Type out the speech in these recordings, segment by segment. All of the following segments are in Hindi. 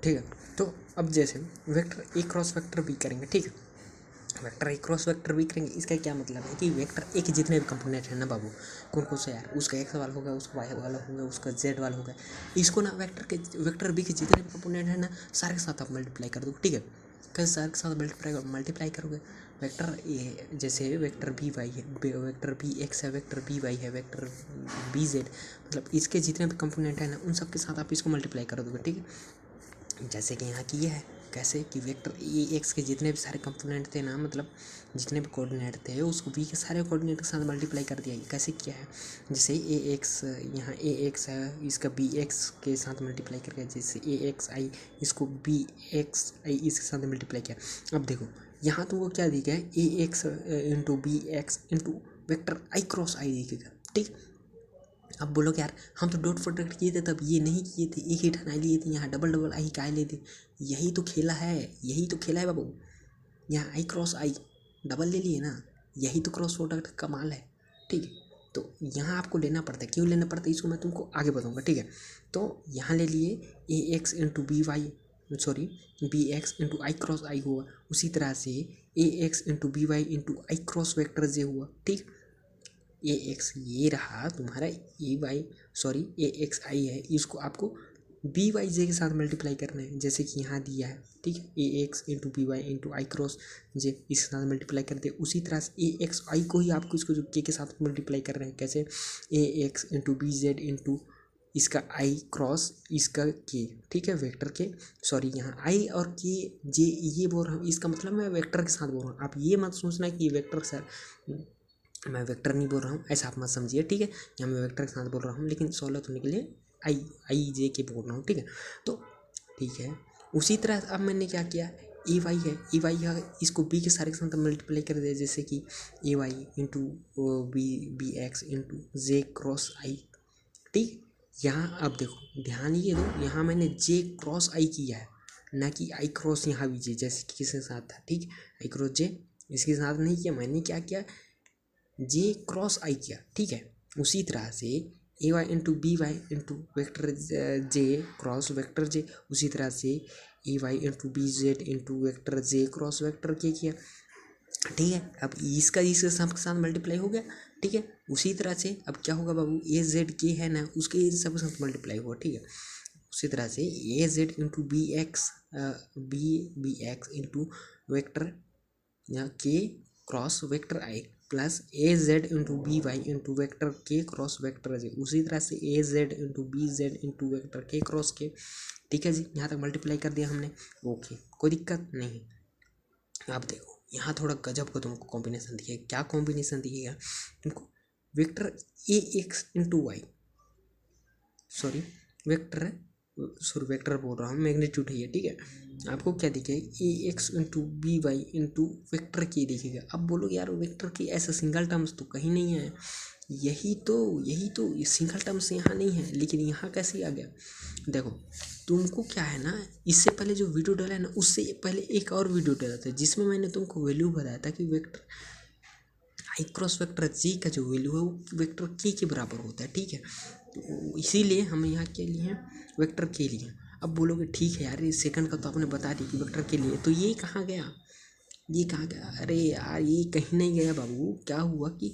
ठीक है। तो अब जैसे vector A cross vector B करेंगे, ठीक है, vector A cross vector B करेंगे, इसका क्या मतलब है कि वेक्टर ए के जितने भी कंपोनेंट हैं ना बाबू, कौन कौन से यार, उसका एक्स वाला होगा, उसका वाई वाला होगा, उसका जेड वाला होगा, इसको ना वेक्टर बी के जितने भी कंपोनेंट हैं ना सारे के साथ आप मल्टीप्लाई कर दो, ठीक है। कैसे सारे के साथ मल्टीप्लाई करोगे, वेक्टर ए जैसे वेक्टर बी वाई है, वेक्टर बी एक्स है, वेक्टर बी वाई है, वेक्टर बी जेड, मतलब इसके जितने भी कंपोनेंट हैं ना उन सब के साथ आप इसको मल्टीप्लाई कर दोगे, ठीक है। जैसे कि यहाँ किया है, कैसे कि वेक्टर ए एक्स के जितने भी सारे कंपोनेंट थे ना, मतलब जितने भी कोऑर्डिनेट थे उसको बी के सारे कोऑर्डिनेट के साथ मल्टीप्लाई कर दिया। कैसे किया है, जैसे ए एक्स, यहाँ ए एक्स है, इसका बी एक्स के साथ मल्टीप्लाई करके, जैसे ए एक्स आई, इसको बी एक्स आई इसके साथ मल्टीप्लाई किया। अब देखो यहाँ तुमको क्या दिखेगा, a x into b x into vector i cross i दिखेगा, ठीक। अब बोलो कि यार हम तो डॉट प्रोडक्ट किए थे तब ये नहीं किए थे, एक ही ठनाई लिए थे, यहाँ डबल डबल आई काय लेते, यही तो खेला है, यही तो खेला है बाबू, यहाँ आई क्रॉस आई डबल ले लिए ना, यही तो क्रॉस प्रोडक्ट का कमाल है, ठीक है। तो यहाँ आपको लेना पड़ता है, क्यों लेना पड़ता है इसको मैं तुमको आगे बताऊँगा, ठीक है। तो यहाँ ले लिए a x into b y, sorry b x into i cross i हुआ, उसी तरह से a x into b y into i cross vector j हुआ, ठीक। ए एक्स ये रहा तुम्हारा a y, sorry a x i है, इसको आपको बी वाई जे के साथ मल्टीप्लाई करना है, जैसे कि यहाँ दिया है, ठीक है। A x into b y into i cross j इसके साथ मल्टीप्लाई कर दे, उसी तरह से ए एक्स आई को ही आपको इसको जो के साथ मल्टीप्लाई कर रहे हैं, कैसे a x into b z into इसका आई क्रॉस इसका के, ठीक है, वेक्टर के, सॉरी यहाँ आई और के जे ये बोल रहा हूँ, इसका मतलब मैं वेक्टर के साथ बोल रहा हूँ, आप ये मत सोचना कि वेक्टर सर मैं वेक्टर नहीं बोल रहा हूँ, ऐसा आप मत समझिए, ठीक है। यहाँ मैं वेक्टर के साथ बोल रहा हूँ, लेकिन सहूलत होने के लिए आई जे के बोल रहा हूँ, ठीक है। तो ठीक है, उसी तरह अब मैंने क्या किया, ए वाई है, ए वाई है, इसको बी के सारे के साथ मल्टीप्लाई कर दिया, जैसे कि a y into b x into j cross i, ठीक। यहाँ अब देखो ध्यान ये दो, यहाँ मैंने जे क्रॉस आई किया है, ना कि आई क्रॉस यहाँ भी जे, जैसे कि किसके साथ था, ठीक। आई क्रॉस जे इसके साथ नहीं किया, मैंने क्या किया, जे क्रॉस आई किया, ठीक है। उसी तरह से a y into b y into vector j cross vector j, उसी तरह से a y into b z into vector j cross vector k किया, ठीक है। अब इसका इसके साथ मल्टीप्लाई हो गया, ठीक है। उसी तरह से अब क्या होगा बाबू, ए जेड के है ना, उसके सब साथ मल्टीप्लाई हुआ, ठीक है। उसी तरह से a z into b x into vector k cross vector i plus a z into b y into vector k cross vector j, उसी तरह से a z into b z into vector k cross k, ठीक है जी। यहाँ तक मल्टीप्लाई कर दिया हमने, ओके, कोई दिक्कत नहीं। अब देखो यहाँ थोड़ा गजब का तुमको कॉम्बिनेशन दिया, क्या कॉम्बिनेशन दिएगा तुमको, vector A x into Y, sorry vector बोल रहा हूँ, मैग्नीट्यूड है ये, ठीक है। आपको क्या दिखेगा, a x into b y into vector k दिखेगा। अब बोलोगे यार वेक्टर की ऐसा सिंगल टर्म्स तो कहीं नहीं है, यही तो सिंगल टर्म्स यहाँ नहीं है, लेकिन यहाँ कैसे आ गया, देखो तुमको क्या है ना, इससे पहले जो वीडियो डाला है ना, उससे पहले एक और वीडियो डाला था जिसमें मैंने तुमको वैल्यू बताया था कि वेक्टर आई क्रॉस वेक्टर जी का जो वैल्यू है वो वेक्टर के बराबर होता है, ठीक है। तो इसीलिए हम यहाँ के लिए वेक्टर के लिए, अब बोलोगे ठीक है यार, इस सेकंड का तो आपने बता दी कि वेक्टर के लिए, तो ये कहाँ गया, ये कहाँ गया, अरे यार ये कहीं नहीं गया बाबू। क्या हुआ कि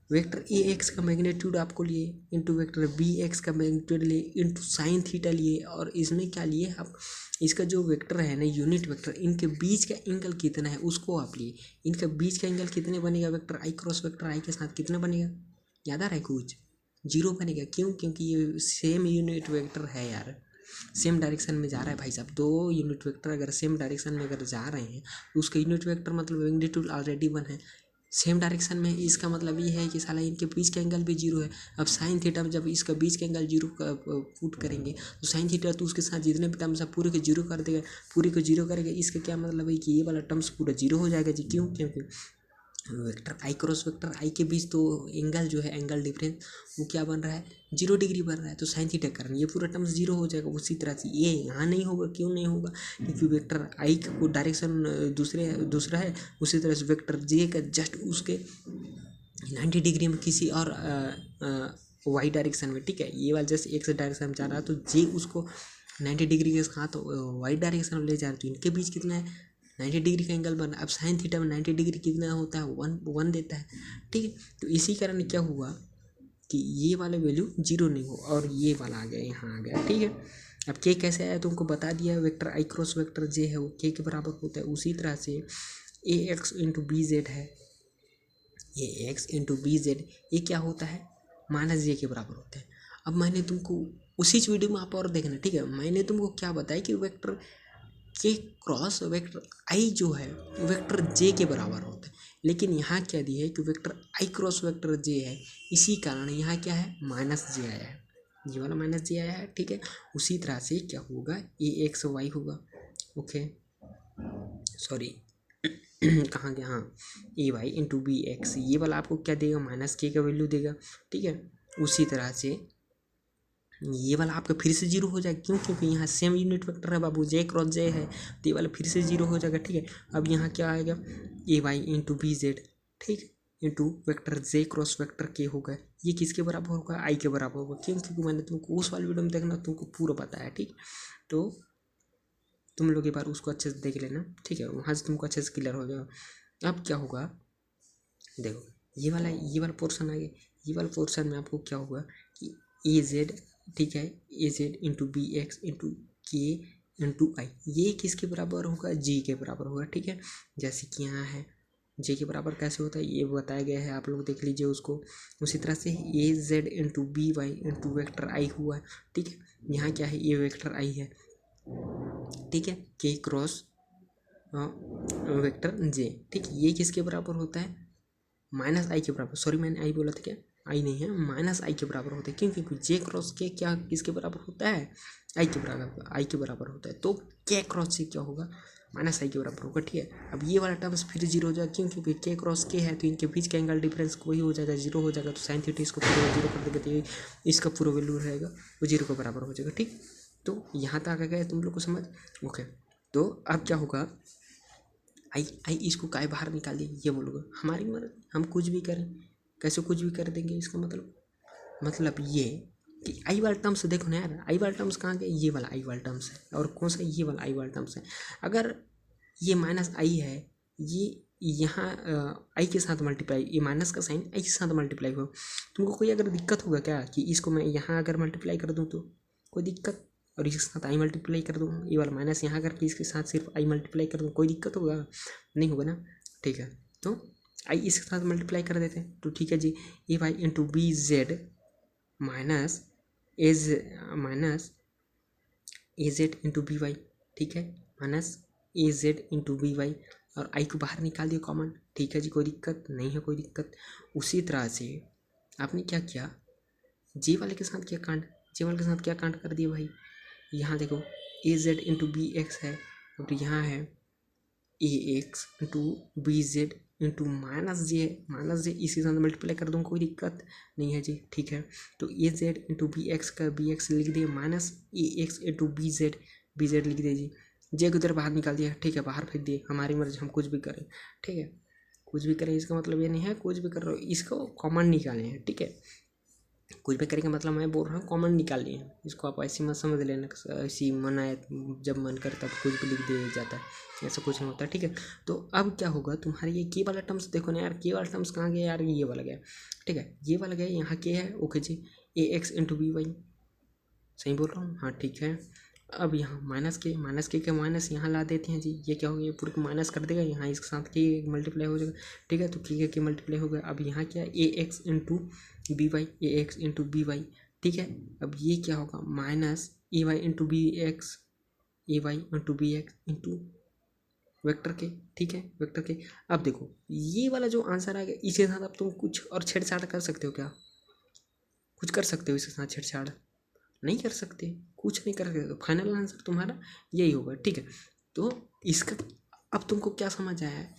वेक्टर ए एक्स का मैग्नीट्यूड आपको लिए इंटू वेक्टर बी एक्स का मैग्नीट्यूड लिए इंटू साइन थीटा लिए, और इसमें क्या लिए आप, इसका जो वेक्टर है ना यूनिट वेक्टर, इनके बीच का एंगल कितना है उसको आप लिए, इनका बीच का एंगल कितने बनेगा, वेक्टर आई क्रॉस वेक्टर आई के साथ कितना बनेगा, याद आ रहा है कुछ, 0 बनेगा। क्यों, क्योंकि ये सेम यूनिट वेक्टर है यार, सेम डायरेक्शन में जा रहा है भाई साहब। दो यूनिट वेक्टर अगर सेम डायरेक्शन में अगर जा रहे हैं तो उसका यूनिट वेक्टर मतलब मैग्नीट्यूड ऑलरेडी 1 है, सेम डायरेक्शन में, इसका मतलब ये है कि साला इनके बीच का एंगल भी 0 है। अब साइन थीटा में जब इसका बीच का एंगल 0 का पुट करेंगे तो साइन थीटा तो उसके साथ जितने भी टर्म्स है पूरे को 0 कर देगा, पूरे को 0 करेगा, इसका क्या मतलब है कि ये वाला टर्म्स पूरा 0 हो जाएगा जी। क्यों, क्योंकि वेक्टर आई क्रॉस वेक्टर आई के बीच तो एंगल जो है, एंगल डिफरेंस वो क्या बन रहा है, 0 डिग्री बन रहा है, तो साइन थीटा कारण ये पूरा टर्म्स 0 हो जाएगा। उसी तरह से ये यहाँ नहीं होगा, क्यों नहीं होगा, क्योंकि वेक्टर आई को डायरेक्शन दूसरा है, उसी तरह से वेक्टर जे का जस्ट उसके 90 डिग्री में किसी और वाई डायरेक्शन में, ठीक है। ये वाला जैसे एक्स डायरेक्शन में जा रहा है तो जे उसको 90 डिग्री के साथ वाई डायरेक्शन में ले जा रहे तो इनके बीच कितना है 90 डिग्री का एंगल बना। अब साइन थीटा में 90 डिग्री कितना होता है 1 देता है, ठीक है। तो इसी कारण क्या हुआ कि ये वाला वैल्यू 0 नहीं हो और ये वाला आ गया, यहाँ आ गया, ठीक है। अब के कैसे आया तुमको बता दिया, वेक्टर आई क्रॉस वेक्टर जे है वो के बराबर होता है। उसी तरह से a x into b Z है, ये एक्स इंटू बी जेड ये क्या होता है माइनस जे के बराबर होता है। अब मैंने तुमको उसी वीडियो में आप और देखना, ठीक है। मैंने तुमको क्या बताया कि वेक्टर के क्रॉस वेक्टर आई जो है वेक्टर जे के बराबर होता है, लेकिन यहाँ क्या दिया है कि वेक्टर आई क्रॉस वेक्टर जे है, इसी कारण यहाँ क्या है माइनस जे आया है, ये वाला माइनस जे आया है, ठीक है। उसी तरह से क्या होगा ए एक्स वाई होगा, ओके सॉरी कहाँ गया, हाँ ए वाई इंटू बी एक्स, ये वाला आपको क्या देगा माइनस के का वैल्यू देगा, ठीक है। उसी तरह से ये वाला आपका फिर से 0 हो जाएगा, क्यों, क्योंकि यहाँ सेम यूनिट वेक्टर है बाबू, जे क्रॉस जे है, तो ये वाला फिर से 0 हो जाएगा, ठीक है। अब यहाँ क्या आएगा ए वाई इंटू बी जेड, ठीक, into vector j cross vector के होगा, ये किसके बराबर होगा आई के बराबर होगा, क्यों, क्योंकि मैंने तुमको उस वाले वीडियो में देखना तुमको पूरा बताया, ठीक। तो तुम लोग एक बार उसको अच्छे से देख लेना, ठीक है, वहाँ से तुमको अच्छे से क्लियर हो जाएगा। अब क्या होगा देखो ये वाला पोर्शन आ गया, ये वाला पोर्शन में आपको क्या होगा कि ए जेड, ठीक है, a z into b x into k into i, ये किसके बराबर होगा जी के बराबर होगा, ठीक है। जैसे कि यहाँ है जे के बराबर कैसे होता है ये बताया गया है, आप लोग देख लीजिए उसको। उसी तरह से a z into b y into vector i हुआ, ठीक है। यहाँ क्या है ये वेक्टर आई है, ठीक है, के क्रॉस वेक्टर जे, ठीक, ये किसके बराबर होता है माइनस आई के बराबर, सॉरी मैंने आई बोला था क्या, आई नहीं है, माइनस आई के बराबर होता है, क्यों, क्योंकि जे क्रॉस के क्या किसके बराबर होता है आई के बराबर होता है, तो के क्रॉस से क्या होगा माइनस आई के बराबर होगा, ठीक है। अब ये वाला टर्म्स फिर 0 हो जाएगा, क्यों, क्योंकि के क्रॉस के है तो इनके बीच का एंगल डिफरेंस वही हो जाएगा 0 हो जाएगा, तो साइन थीटा इसको पूरा 0 कर देगा, तो इसका पूरा वैल्यू रहेगा वो 0 के बराबर हो जाएगा, ठीक। तो यहाँ तक आ गया तुम लोग को समझ, ओके। तो अब क्या होगा आई इसको काय बाहर निकाल दिए, ये बोलोगे हमारी मर्जी, हम कुछ भी करें, कैसे कुछ भी कर देंगे, इसका मतलब ये कि आई वाला टर्म्स देखो ना यार, आई वाला टर्म्स कहाँ गए, ये वाला आई वाला टर्म्स है, और कौन सा ये वाला आई वाला टर्म्स है। अगर ये माइनस आई है, ये यहाँ आई के साथ मल्टीप्लाई, ये माइनस का साइन आई के साथ मल्टीप्लाई हो, तुमको कोई अगर दिक्कत होगा क्या कि इसको मैं यहाँ अगर मल्टीप्लाई कर दूँ तो कोई दिक्कत, और इसके साथ आई मल्टीप्लाई कर दूँ, ये वाला माइनस यहाँ करके इसके साथ सिर्फ आई मल्टीप्लाई कर दूँ, कोई दिक्कत होगा नहीं होगा ना, ठीक है। तो आई इसके साथ मल्टीप्लाई कर देते हैं, तो ठीक है जी, a y into b z minus a z into b y, ठीक है, minus a z into b y, और आई को बाहर निकाल दिया कॉमन, ठीक है जी, कोई दिक्कत नहीं है, कोई दिक्कत। उसी तरह से आपने क्या किया जे वाले के साथ क्या कांड, जे वाले के साथ क्या कांड कर दिया भाई, यहाँ देखो a z into b x है, और यहाँ है a x into b z into minus j इसके साथ मल्टीप्लाई कर दूँ कोई दिक्कत नहीं है जी, ठीक है। तो ए जेड इंटू बी एक्स का बी एक्स लिख दिए, माइनस ए एक्स इंटू बी जेड लिख दीजिए, जे को उधर बाहर निकाल दिया, ठीक है, बाहर फेंक दिए, हमारी मर्जी हम कुछ भी करें, ठीक है, कुछ भी करें इसका मतलब ये नहीं है कुछ भी कर रहे हो, इसको कॉमन निकालें हैं, ठीक है, कुछ भी करेंगे मतलब मैं बोल रहा हूँ कॉमन निकाल लिए हैं, इसको आप ऐसे मत समझ लेना, ऐसी मन आए जब मन करे तब कुछ भी लिख दिया जाता है, ऐसा कुछ नहीं होता, ठीक है। तो अब क्या होगा तुम्हारे ये के वाला टर्म्स देखो ना यार, के वाला टर्म्स कहाँ गया यार, ये वाला गया, ठीक है, ये वाला गया, यहाँ के है, ओके जी, ए एक्स इंटू बी वाई, सही बोल रहा हूँ, हाँ ठीक है। अब यहाँ माइनस के माइनस यहाँ ला देते हैं जी, ये क्या हो गया पूरे को माइनस कर देगा, यहाँ इसके साथ के मल्टीप्लाई हो जाएगा, ठीक है, तो के मल्टीप्लाई हो गया। अब यहाँ क्या a x into b y, a x into b y, ठीक है। अब ये क्या होगा minus a y into b x, a y into b x into vector k, ठीक है, वेक्टर के। अब देखो ये वाला जो आंसर आ गया इसके साथ अब तुम कुछ और छेड़छाड़ कर सकते हो क्या, कुछ कर सकते हो इसके साथ छेड़छाड़, नहीं कर सकते, कुछ नहीं कर सकते, तो फाइनल आंसर तुम्हारा यही होगा, ठीक है। तो इसका अब तुमको क्या समझ आया है,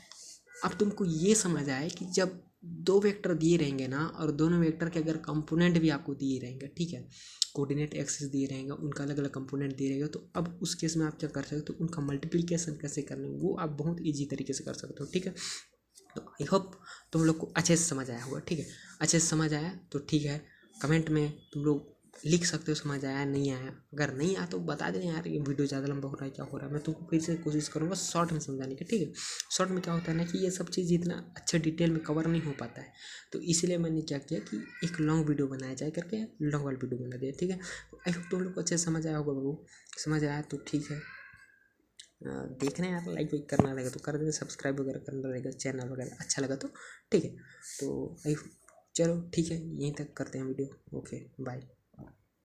अब तुमको ये समझ आया है कि जब दो वेक्टर दिए रहेंगे ना, और दोनों वेक्टर के अगर कंपोनेंट भी आपको दिए रहेंगे, ठीक है, कोऑर्डिनेट एक्सिस दिए रहेंगे, उनका अलग अलग कंपोनेंट दिए रहेगा, तो अब उस केस में आप क्या कर सकते हो, उनका मल्टीप्लिकेशन कैसे करना है वो आप बहुत ईजी तरीके से कर सकते हो, ठीक है। तो आई होप तुम लोग को अच्छे से समझ आया होगा, ठीक है, अच्छे से समझ आया तो ठीक है, कमेंट में तुम लोग लिख सकते हो समझ आया नहीं आया। अगर नहीं आया तो बता देना यार ये वीडियो ज़्यादा लंबा हो रहा है, क्या हो रहा है। मैं तुमको फिर से कोशिश करूँगा शॉर्ट में समझाने की, ठीक है। शॉर्ट में क्या होता है ना कि ये सब चीज़ इतना अच्छे डिटेल में कवर नहीं हो पाता है, तो इसीलिए मैंने क्या किया कि एक लॉन्ग वीडियो बनाया जाए करके लॉन्ग वाला वीडियो बना दिया, ठीक है। आई होप तुम लोग को अच्छे से समझ आया होगा बाबू। समझ आया तो ठीक है। देखना यार, लाइक वाइक करना रहेगा तो कर देना, सब्सक्राइब वगैरह करना रहेगा चैनल वगैरह, अच्छा लगा तो ठीक है। तो आई चलो ठीक है, यहीं तक करते हैं वीडियो। Okay bye.